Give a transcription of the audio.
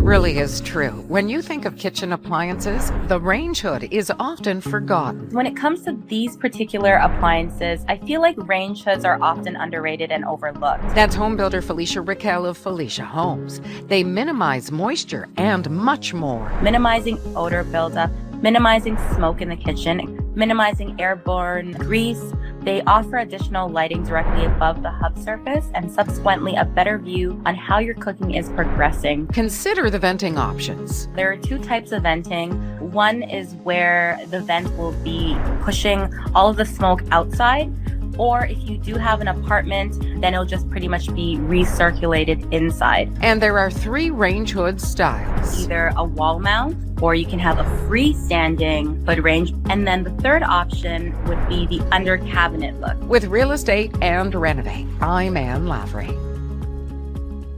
It really is true. When you think of kitchen appliances, the range hood is often forgotten. When it comes to these particular appliances, I feel like range hoods are often underrated and overlooked. That's home builder Felicia Raquel of Felicia Homes. They minimize moisture and much more. Minimizing odor buildup, minimizing smoke in the kitchen, minimizing airborne grease. They offer additional lighting directly above the hub surface and subsequently a better view on how your cooking is progressing. Consider the venting options. There are two types of venting. One is where the vent will be pushing all of the smoke outside, or if you do have an apartment, then it'll just pretty much be recirculated inside. And there are 3 range hood styles. Either a wall mount, or you can have a freestanding hood range. And then the third option would be the under cabinet look. With Real Estate and Renovate, I'm Ann Lavery.